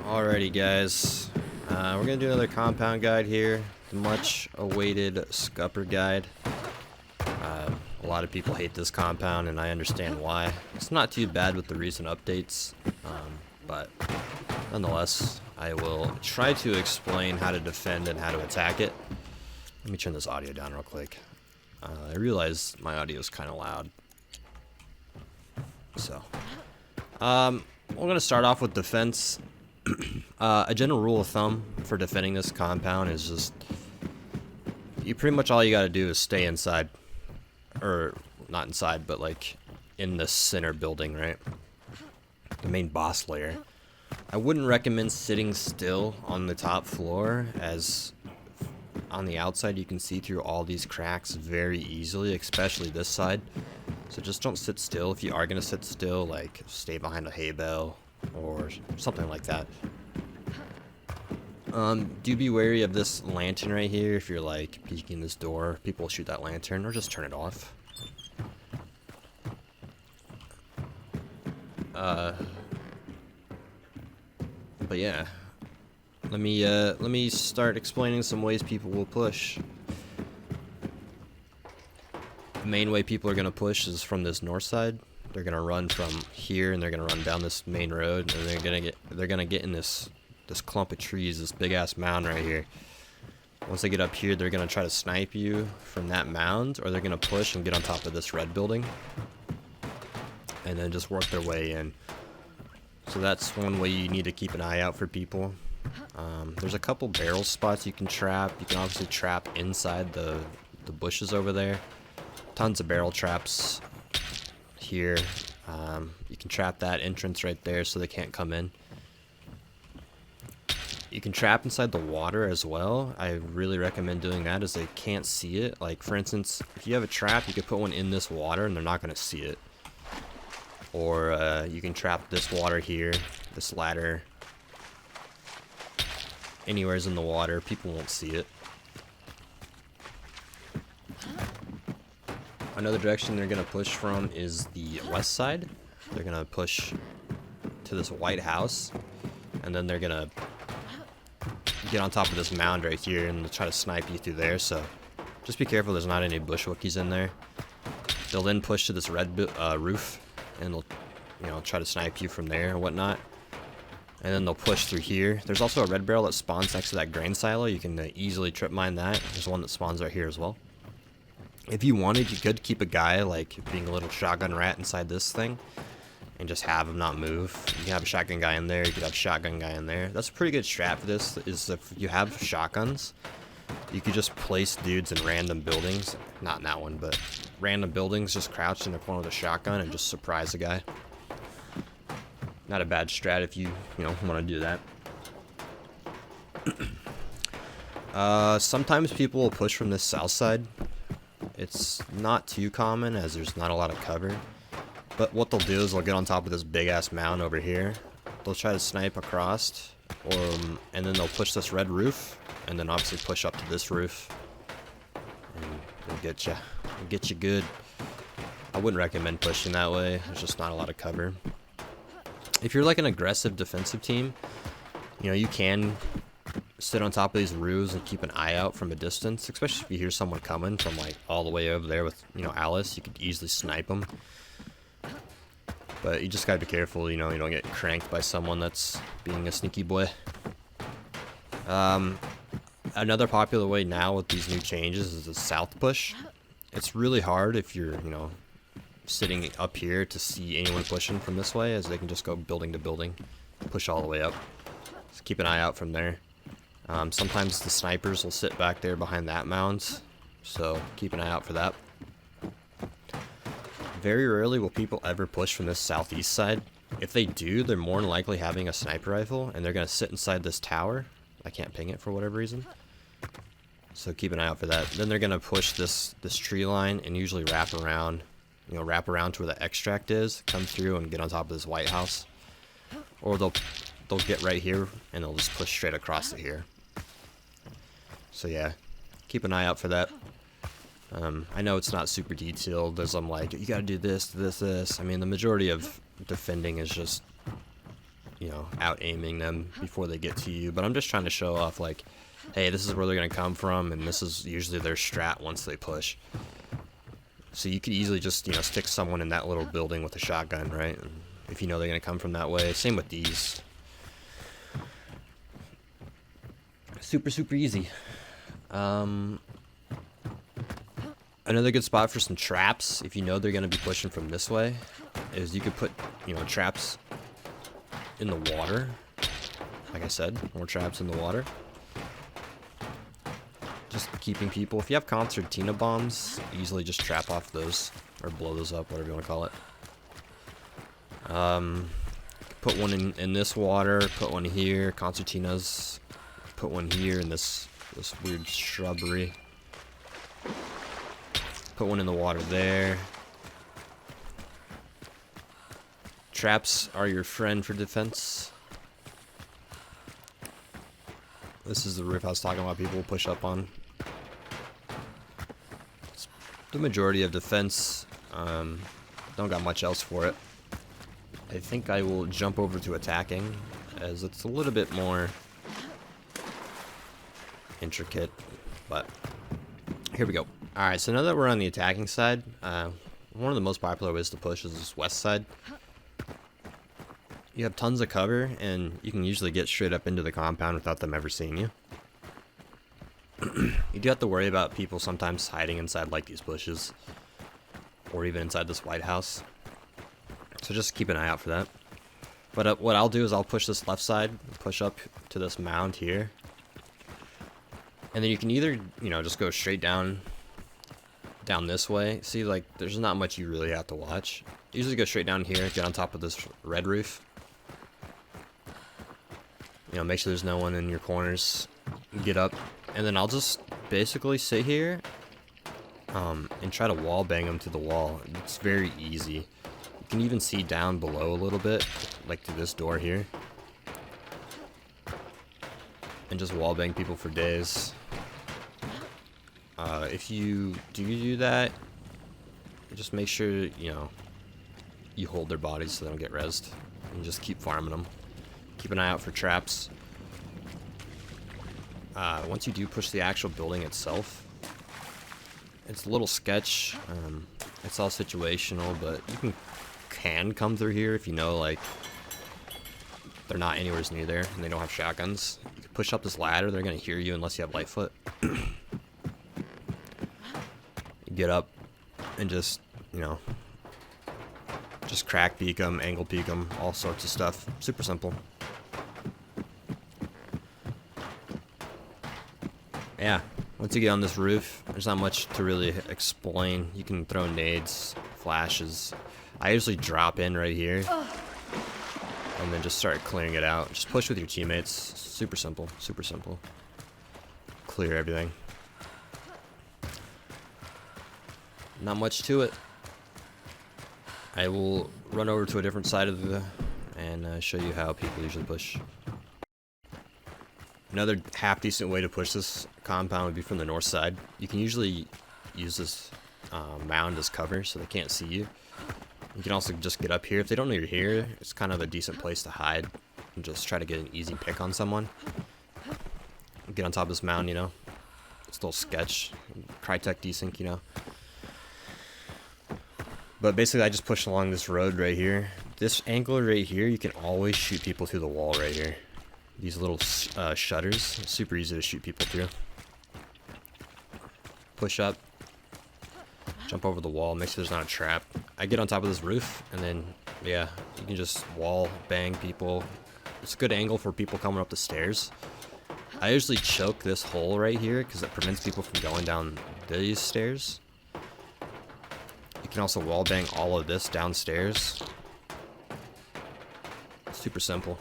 Alrighty guys, we're gonna do another compound guide here, the much awaited Scupper guide. A lot of people hate this compound and I understand why. It's not too bad with the recent updates, but nonetheless, I will try to explain how to defend and how to attack it. Let me turn this audio down real quick. I realize my audio is kind of loud. So, we're gonna start off with defense. A general rule of thumb for defending this compound is just pretty much all you gotta do is stay inside, or not inside, but like in the center building, right? The main boss layer. I wouldn't recommend sitting still on the top floor, as on the outside you can see through all these cracks very easily, especially this side. So just don't sit still. If you are gonna sit still, like stay behind a hay bale or something like that. Do be wary of this lantern right here. If you're like peeking this door, people will shoot that lantern, or just turn it off. But yeah, let me start explaining some ways people will push. The main way people are gonna push is from this north side. They're gonna run from here and they're gonna run down this main road, and they're gonna get in this clump of trees, this big ass mound right here. Once they get up here, they're gonna try to snipe you from that mound, or they're gonna push and get on top of this red building and then just work their way in. So that's one way you need to keep an eye out for people. There's a couple barrel spots you can trap. You can obviously trap inside the bushes over there. Tons of barrel traps here. You can trap that entrance right there so they can't come in. You can trap inside the water as well. I really recommend doing that, as they can't see it. Like, for instance, if you have a trap, you could put one in this water and they're not going to see it. Or you can trap this water here, this ladder, anywhere's in the water. People won't see it. Another direction they're going to push from is the west side. They're going to push to this white house, and then they're going to get on top of this mound right here and they'll try to snipe you through there. So just be careful there's not any bushwookies in there. They'll then push to this red roof, and they'll try to snipe you from there and whatnot. And then they'll push through here. There's also a red barrel that spawns next to that grain silo. You can easily trip mine that. There's one that spawns right here as well. If you wanted, you could keep a guy like being a little shotgun rat inside this thing and just have him not move. You can have a shotgun guy in there, you could have a shotgun guy in there. That's a pretty good strat for this, is if you have shotguns, you could just place dudes in random buildings. Not in that one, but random buildings, just crouch in the corner with a shotgun and just surprise a guy. Not a bad strat if you want to do that. Sometimes people will push from this south side. It's not too common, as there's not a lot of cover. But what they'll do is they'll get on top of this big ass mound over here. They'll try to snipe across, and then they'll push this red roof, and then obviously push up to this roof, and they'll get you good. I wouldn't recommend pushing that way. There's just not a lot of cover. If you're like an aggressive defensive team, you can sit on top of these roofs and keep an eye out from a distance, especially if you hear someone coming from like all the way over there with Alice. You could easily snipe them. But you just gotta be careful, you don't get cranked by someone that's being a sneaky boy. Another popular way now with these new changes is the south push. It's really hard if you're, sitting up here to see anyone pushing from this way, as they can just go building to building, push all the way up. So keep an eye out from there. Sometimes the snipers will sit back there behind that mound, so keep an eye out for that. Very rarely will people ever push from this southeast side. If they do, they're more than likely having a sniper rifle, and they're going to sit inside this tower. I can't ping it for whatever reason. So keep an eye out for that. Then they're going to push this tree line and usually wrap around to where the extract is, come through and get on top of this white house. Or they'll get right here and they'll just push straight across it here. So yeah, keep an eye out for that. I know it's not super detailed, as I'm like, you gotta do this, this, this. I mean, the majority of defending is just you know, out aiming them before they get to you. But I'm just trying to show off, like, hey, this is where they're gonna come from, and this is usually their strat once they push. So you could easily just, you know, stick someone in that little building with a shotgun, right? And if you know they're gonna come from that way. Same with these. Super, super easy. Another good spot for some traps, if you know they're going to be pushing from this way, is you could put, you know, traps in the water. Like I said, more traps in the water. Just keeping people. If you have concertina bombs, easily just trap off those, or blow those up, whatever you want to call it. Put one in this water, put one here, concertinas. Put one here in this weird shrubbery. Put one in the water there. Traps are your friend for defense. This is the roof I was talking about people push up on. It's the majority of defense. Don't got much else for it. I think I will jump over to attacking, as it's a little bit more intricate, but here we go. Alright, so now that we're on the attacking side, one of the most popular ways to push is this west side. You have tons of cover, and you can usually get straight up into the compound without them ever seeing you. You do have to worry about people sometimes hiding inside like these bushes, or even inside this White House. So just keep an eye out for that. But what I'll do is I'll push this left side, push up to this mound here. And then you can either, you know, just go straight down this way. See, like, there's not much you really have to watch. Usually go straight down here, get on top of this red roof. You know, make sure there's no one in your corners. Get up, and then I'll just basically sit here and try to wall bang them to the wall. It's very easy. You can even see down below a little bit, like to this door here. And just wall bang people for days. If you do that, just make sure, you know, you hold their bodies so they don't get rezzed. And just keep farming them. Keep an eye out for traps. Once you do push the actual building itself, it's a little sketch. It's all situational, but you can come through here if you know, like, they're not anywhere near there and they don't have shotguns. You can push up this ladder, they're gonna hear you unless you have Lightfoot. Get up and just, you know, just crack peek them, angle peek them, all sorts of stuff. Super simple. Yeah, once you get on this roof, there's not much to really explain. You can throw nades, flashes. I usually drop in right here and then just start clearing it out. Just push with your teammates. Super simple, super simple. Clear everything. Not much to it. I will run over to a different side of the and show you how people usually push. Another half decent way to push this compound would be from the north side. You can usually use this mound as cover so they can't see you. You can also just get up here. If they don't know you're here, it's kind of a decent place to hide and just try to get an easy pick on someone. Get on top of this mound, you know. It's a little sketch. Crytek desync, you know. But basically, I just push along this road right here. This angle right here, you can always shoot people through the wall right here. These little shutters, super easy to shoot people through. Push up, jump over the wall, make sure there's not a trap. I get on top of this roof, and then, yeah, you can just wall bang people. It's a good angle for people coming up the stairs. I usually choke this hole right here because it prevents people from going down these stairs. You can also wall bang all of this downstairs. Super simple.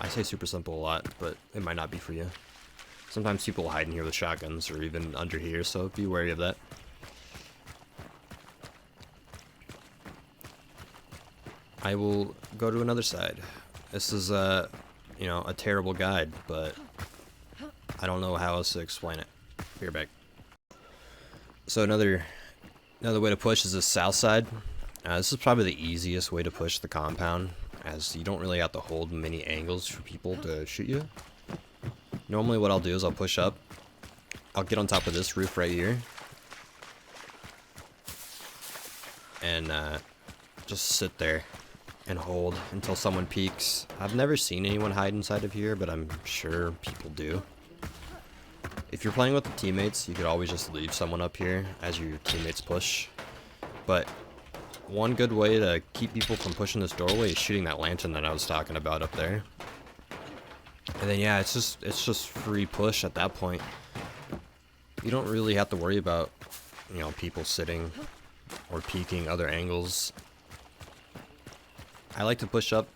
I say super simple a lot, but it might not be for you. Sometimes people hide in here with shotguns or even under here, so be wary of that. I will go to another side. This is you know, a terrible guide, but I don't know how else to explain it. Be right back. So another way to push is the south side. This is probably the easiest way to push the compound, as you don't really have to hold many angles for people to shoot you. Normally what I'll do is I'll push up, I'll get on top of this roof right here, and just sit there and hold until someone peeks. I've never seen anyone hide inside of here, but I'm sure people do. If you're playing with the teammates, you could always just leave someone up here as your teammates push. But one good way to keep people from pushing this doorway is shooting that lantern that I was talking about up there. And then yeah, it's just free push at that point. You don't really have to worry about, you know, people sitting or peeking other angles. I like to push up,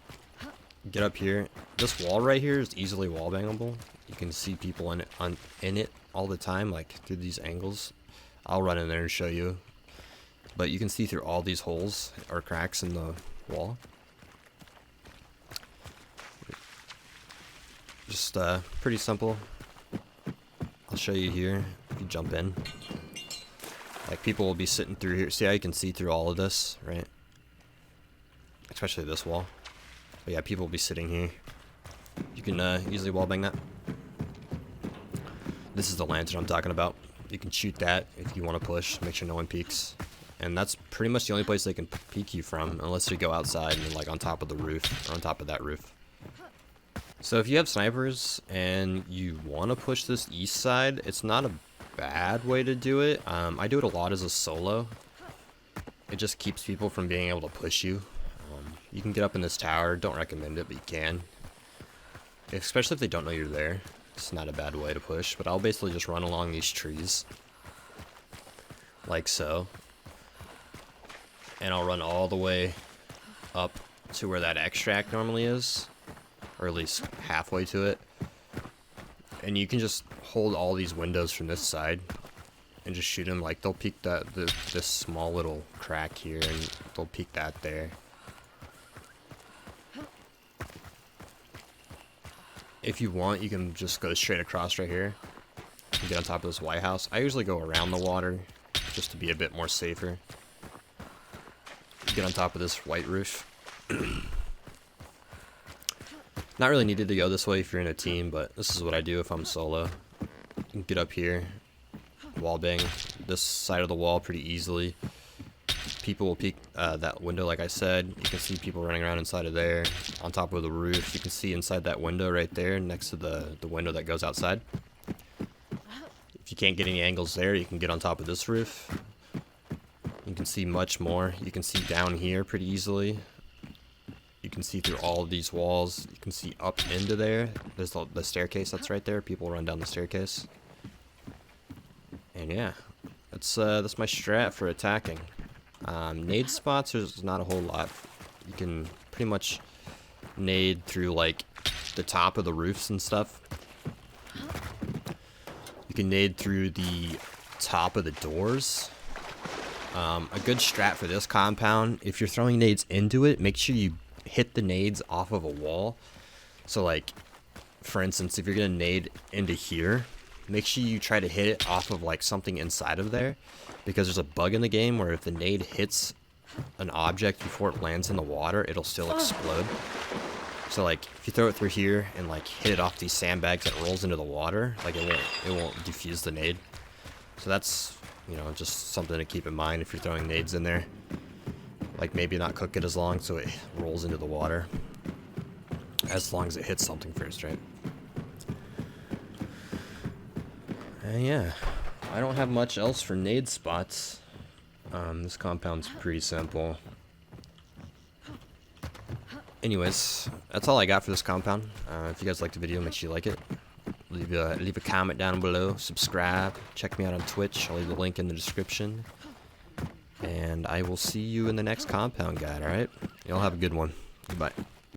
get up here. This wall right here is easily wall bangable. You can see people in it all the time, like through these angles. I'll run in there and show you. But you can see through all these holes or cracks in the wall. Just pretty simple. I'll show you here if you jump in. Like people will be sitting through here. See how you can see through all of this, right? Especially this wall. But yeah, people will be sitting here. You can easily wallbang that. This is the lantern I'm talking about. You can shoot that if you want to push. Make sure no one peeks. And that's pretty much the only place they can peek you from, unless you go outside and like on top of the roof or on top of that roof. So if you have snipers and you want to push this east side, it's not a bad way to do it. I do it a lot as a solo. It just keeps people from being able to push you. You can get up in this tower. Don't recommend it, but you can. Especially if they don't know you're there. It's not a bad way to push, but I'll basically just run along these trees. Like so. And I'll run all the way up to where that extract normally is. Or at least halfway to it. And you can just hold all these windows from this side. And just shoot them. Like they'll peek this small little crack here. And they'll peek that there. If you want, you can just go straight across right here and get on top of this White House. I usually go around the water just to be a bit more safer. Get on top of this white roof. Not really needed to go this way if you're in a team, but this is what I do if I'm solo. You can get up here, wall bang this side of the wall pretty easily. People will peek that window, like I said. You can see people running around inside of there. On top of the roof, you can see inside that window right there, next to the window that goes outside. If you can't get any angles there, you can get on top of this roof. You can see much more. You can see down here pretty easily. You can see through all of these walls. You can see up into there. There's the staircase that's right there. People run down the staircase. And yeah, that's my strat for attacking. Nade spots, there's not a whole lot. You can pretty much nade through like the top of the roofs and stuff. You can nade through the top of the doors. A good strat for this compound, if you're throwing nades into it, make sure you hit the nades off of a wall. So like, for instance, if you're gonna nade into here, make sure you try to hit it off of like something inside of there, because there's a bug in the game where if the nade hits an object before it lands in the water, it'll still explode. So like if you throw it through here and like hit it off these sandbags that rolls into the water, like it won't defuse the nade. So that's, you know, just something to keep in mind if you're throwing nades in there. Like maybe not cook it as long so it rolls into the water, as long as it hits something first, right? And yeah, I don't have much else for nade spots. This compound's pretty simple. Anyways, that's all I got for this compound. If you guys liked the video, make sure you like it. Leave a comment down below. Subscribe. Check me out on Twitch. I'll leave the link in the description. And I will see you in the next compound guide, alright? Y'all have a good one. Goodbye.